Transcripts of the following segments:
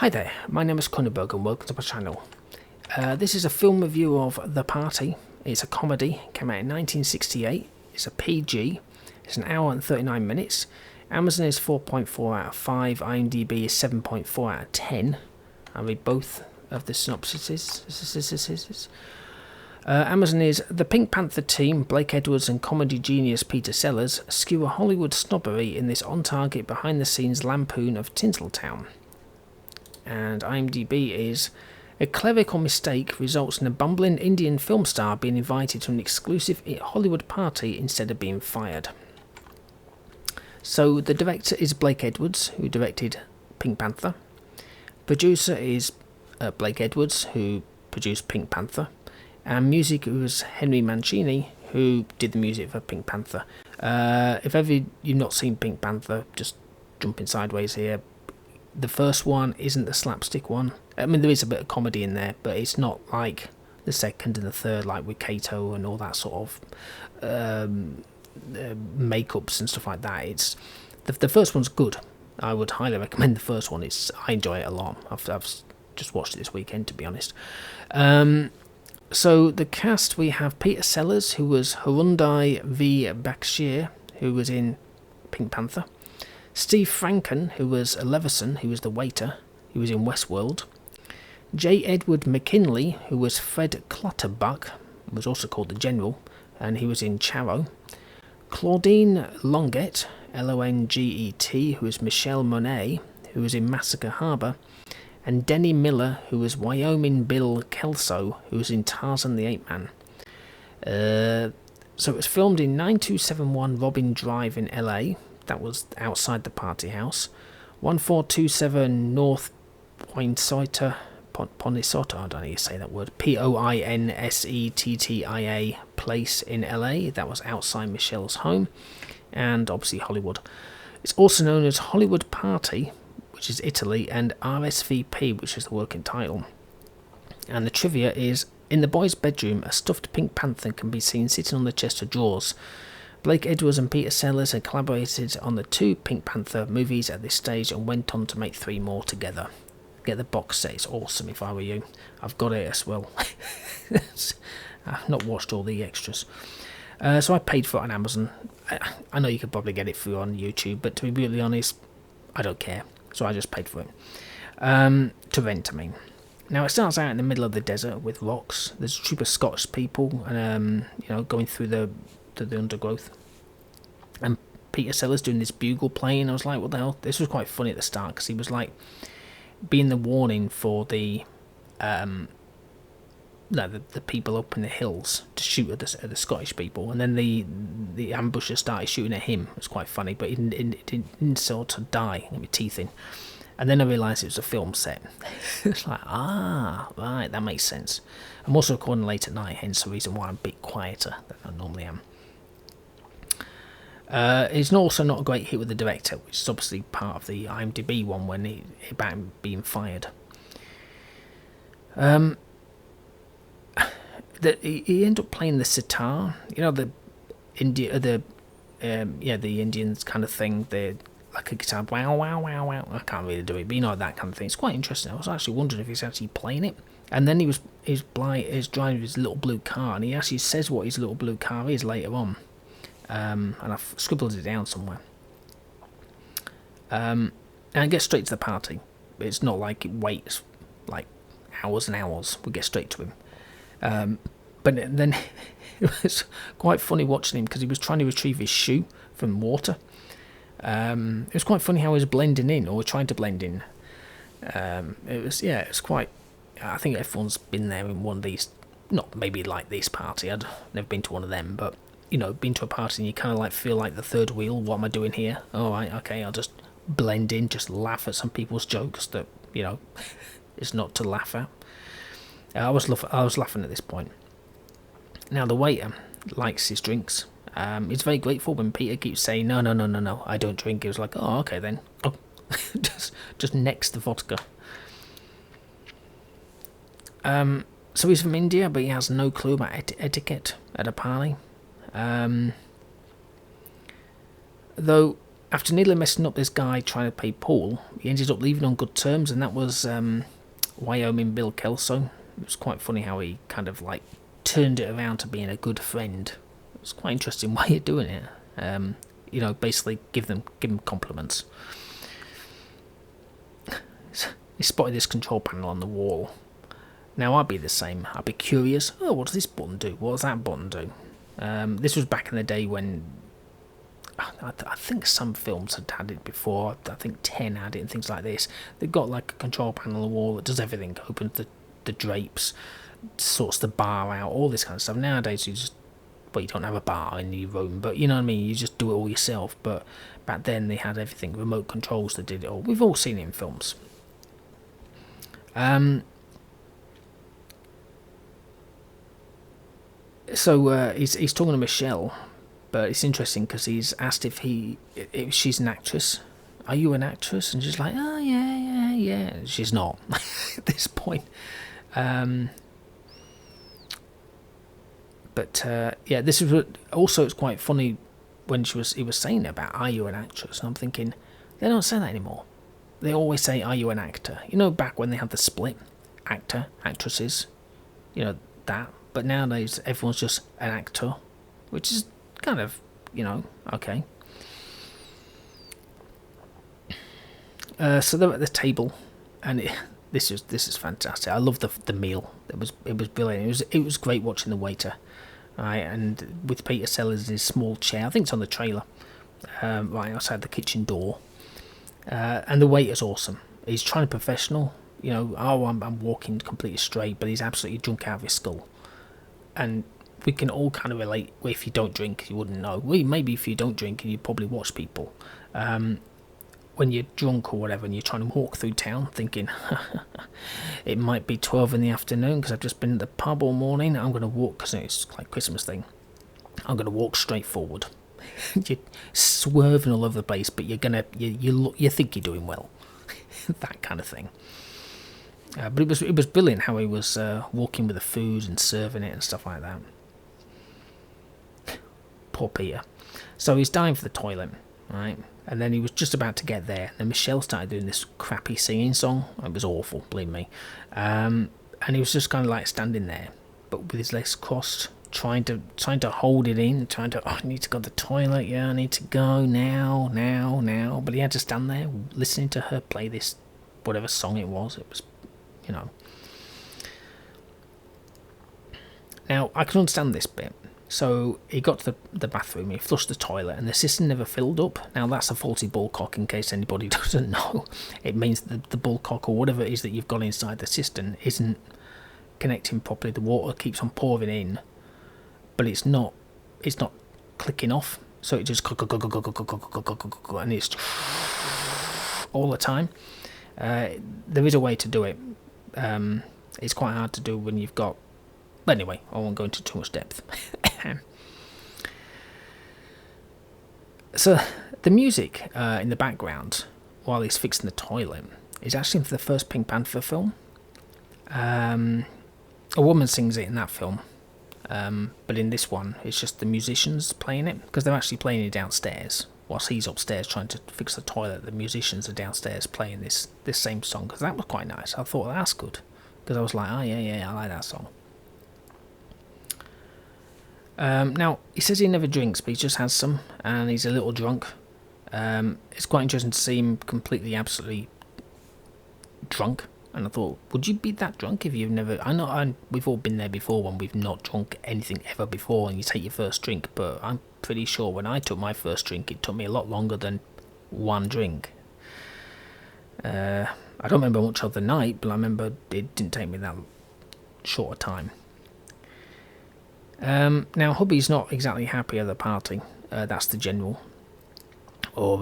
Hi there, my name is Kronenberg and welcome to my channel. This is a film review of The Party. It's a comedy, came out in 1968, it's a PG, it's an hour and 39 minutes. Amazon is 4.4 out of 5, IMDb is 7.4 out of 10. I'll read both of the synopsises. Amazon is the Pink Panther team, Blake Edwards and comedy genius Peter Sellers, skewer Hollywood snobbery in this on-target, behind-the-scenes lampoon of Tinseltown. And IMDb is a clerical mistake results in a bumbling Indian film star being invited to an exclusive Hollywood party instead of being fired. So the director is Blake Edwards, who directed Pink Panther. Producer is Blake Edwards, who produced Pink Panther. And music was Henry Mancini, who did the music for Pink Panther. If ever you've not seen Pink Panther, just jumping sideways here. The first one isn't the slapstick one. I mean, there is a bit of comedy in there, but it's not like the second and the third, like with Kato and all that sort of makeups and stuff like that. It's the first one's good. I would highly recommend the first one. I enjoy it a lot. I've just watched it this weekend, to be honest. So the cast, we have Peter Sellers, who was R.S.V.P, who was in Pink Panther. Steve Franken, who was Leveson, who was the waiter, who was in Westworld. J. Edward McKinley, who was Fred Clutterbuck, was also called the General, and he was in Charrow. Claudine Longet, Longet, who was Michelle Monet, who was in Massacre Harbour. And Denny Miller, who was Wyoming Bill Kelso, who was in Tarzan the Ape Man. So it was filmed in 9271 Robin Drive in LA. That was outside the party house. 1427 North Poinsetta, I don't know how you say that word. Poinsettia Place in LA. That was outside Michelle's home. And obviously Hollywood. It's also known as Hollywood Party, which is Italy, and R.S.V.P, which is the working title. And the trivia is, in the boys' bedroom, a stuffed Pink Panther can be seen sitting on the chest of drawers. Blake Edwards and Peter Sellers had collaborated on the 2 Pink Panther movies at this stage and went on to make 3 more together. Get the box set, it's awesome if I were you. I've got it as well. I've not watched all the extras. So I paid for it on Amazon. I know you could probably get it through on YouTube, but to be really honest, I don't care. So I just paid for it. To rent, I mean. Now it starts out in the middle of the desert with rocks. There's a troop of Scottish people, and going through the undergrowth. And Peter Sellers doing this bugle playing. I was like, what the hell? This was quite funny at the start because he was like being the warning for the people up in the hills to shoot at the Scottish people, and then the ambusher started shooting at him. It was quite funny, but he didn't sort of die, get my teeth in. And then I realised it was a film set. It's like, right, that makes sense. I'm also recording late at night, hence the reason why I'm a bit quieter than I normally am. It's also not a great hit with the director, which is obviously part of the IMDb one when about him being fired. He ended up playing the sitar, the Indians kind of thing. They're like a guitar, wow, wow, wow, wow. I can't really do it, but that kind of thing. It's quite interesting. I was actually wondering if he's actually playing it. And then he's driving his little blue car, and he actually says what his little blue car is later on. And I've scribbled it down somewhere. And it gets straight to the party. It's not like it waits like hours and hours. We get straight to him. But then it was quite funny watching him because he was trying to retrieve his shoe from water. It was quite funny how he was blending in, or trying to blend in. It was quite. I think everyone's been there in one of these, not maybe like this party. I'd never been to one of them, but been to a party and you kind of like feel like the third wheel. What am I doing here? All right, okay, I'll just blend in, just laugh at some people's jokes that it's not to laugh at. I was laughing at this point. Now the waiter likes his drinks. He's very grateful when Peter keeps saying no, I don't drink. He was like, oh, okay then. Oh, just necks the vodka. So he's from India, but he has no clue about etiquette at a party. Though after nearly messing up this guy trying to pay Paul, he ended up leaving on good terms, and that was Wyoming Bill Kelso. It was quite funny how he kind of like turned it around to being a good friend. It was quite interesting way of doing it. Basically give them compliments. He spotted this control panel on the wall. Now I'd be the same. I'd be curious. Oh, what does this button do? What does that button do? This was back in the day when I think some films had it before. I think 10 had it and things like this. They've got like a control panel on the wall that does everything. Opens the drapes, sorts the bar out, all this kind of stuff. Nowadays you don't have a bar in your room, but you know what I mean, you just do it all yourself. But back then they had everything, remote controls that did it all. We've all seen it in films. So he's talking to Michelle, but it's interesting because he's asked if she's an actress. Are you an actress? And she's like, oh yeah. She's not at this point. This is also, it's quite funny when he was saying about, are you an actress? And I'm thinking, they don't say that anymore. They always say, are you an actor? Back when they had the split, actor, actresses, that. But nowadays, everyone's just an actor, which is kind of, okay. So they're at the table, and this is fantastic. I love the meal. It was brilliant. It was great watching the waiter, right? And with Peter Sellers in his small chair, I think it's on the trailer, right outside the kitchen door. And the waiter's awesome. He's trying to be professional. I'm walking completely straight, but he's absolutely drunk out of his skull. And we can all kind of relate. Well, if you don't drink, you wouldn't know. Well, maybe if you don't drink, you probably watch people. When you're drunk or whatever, and you're trying to walk through town, thinking, it might be 12 in the afternoon because I've just been at the pub all morning. I'm going to walk, because it's like Christmas thing. I'm going to walk straight forward. You're swerving all over the place, but you think you're doing well. That kind of thing. But it was brilliant how he was walking with the food and serving it and stuff like that. Poor Peter. So he's dying for the toilet, right? And then he was just about to get there, and Michelle started doing this crappy singing song. It was awful, believe me. And he was just kind of like standing there, but with his legs crossed, trying to hold it in, I need to go to the toilet, yeah, I need to go now. But he had to stand there listening to her play this, whatever song it was. It was, Now, I can understand this bit. So he got to the bathroom, he flushed the toilet, and the cistern never filled up. Now, that's a faulty ball cock, in case anybody doesn't know. It means that the ball cock, or whatever it is that you've got inside the cistern, isn't connecting properly. The water keeps on pouring in, but it's not clicking off. So it just and it's all the time. There is a way to do it. It's quite hard to do when you've got. But anyway, I won't go into too much depth. So the music in the background while he's fixing the toilet is actually for the first Pink Panther film. A woman sings it in that film, but in this one it's just the musicians playing it, because they're actually playing it downstairs whilst he's upstairs trying to fix the toilet. The musicians are downstairs playing this same song, because that was quite nice. I thought that's good, because I was like, oh yeah, I like that song. Now, he says he never drinks, but he just has some, and he's a little drunk. It's quite interesting to see him completely, absolutely drunk. And I thought, would you be that drunk if you've never... we've all been there before when we've not drunk anything ever before, and you take your first drink, but I'm pretty sure when I took my first drink, it took me a lot longer than one drink. I don't remember much of the night, but I remember it didn't take me that short a time. Now, hubby's not exactly happy at the party. That's the general, or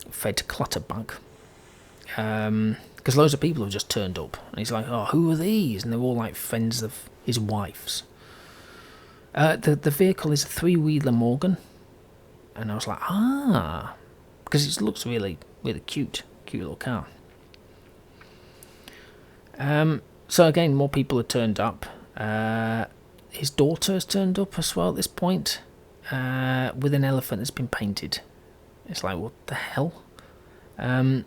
Fred Clutterbuck. Because loads of people have just turned up, and he's like, "Oh, who are these?" And they're all like friends of his wife's. The vehicle is a 3-wheeler Morgan, and I was like, because it looks really, really cute little car. So again, more people have turned up. His daughter has turned up as well at this point, with an elephant that's been painted. It's like, what the hell? And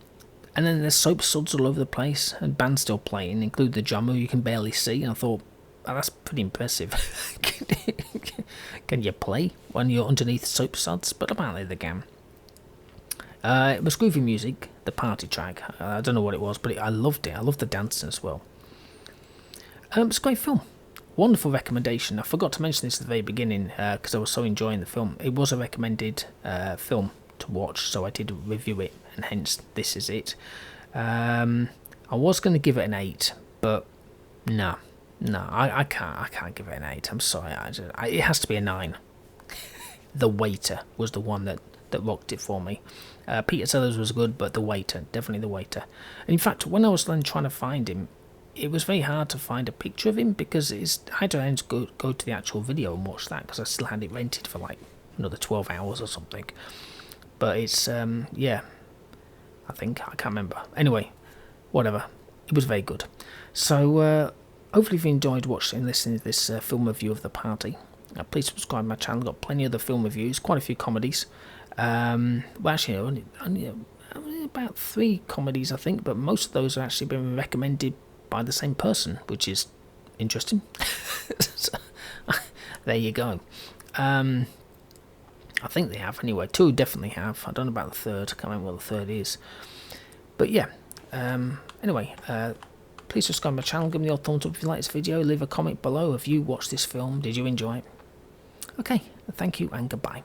then there's soap suds all over the place, and bands still playing, including the drummer you can barely see. And I thought, oh, that's pretty impressive. Can you play when you're underneath soap suds? But apparently they can. It was groovy music, the party track. I don't know what it was, but I loved it. I loved the dancing as well. It's a great film. Wonderful recommendation. I forgot to mention this at the very beginning because I was so enjoying the film. It was a recommended film to watch, so I did review it, and hence this is it. I was going to give it an 8, but no, I can't give it an 8. I'm sorry, it has to be a 9. The Waiter was the one that rocked it for me. Peter Sellers was good, but The Waiter, definitely The Waiter. And in fact, when I was then trying to find him, it was very hard to find a picture of him because I had to go to the actual video and watch that because I still had it rented for like another 12 hours or something. But it's, yeah, I can't remember. Anyway, whatever. It was very good. So, hopefully if you enjoyed watching and listening to this film review of The Party, please subscribe to my channel. I've got plenty of other film reviews, quite a few comedies. Well, actually, only about 3 comedies, I think, but most of those have actually been recommended by the same person, which is interesting. So, there you go. I think they have, anyway. 2 definitely have. I don't know about the 3rd. I can't remember what the 3rd is. But yeah. Anyway, please subscribe to my channel. Give me your thumbs up if you like this video. Leave a comment below if you watched this film. Did you enjoy it? Okay. Thank you and goodbye.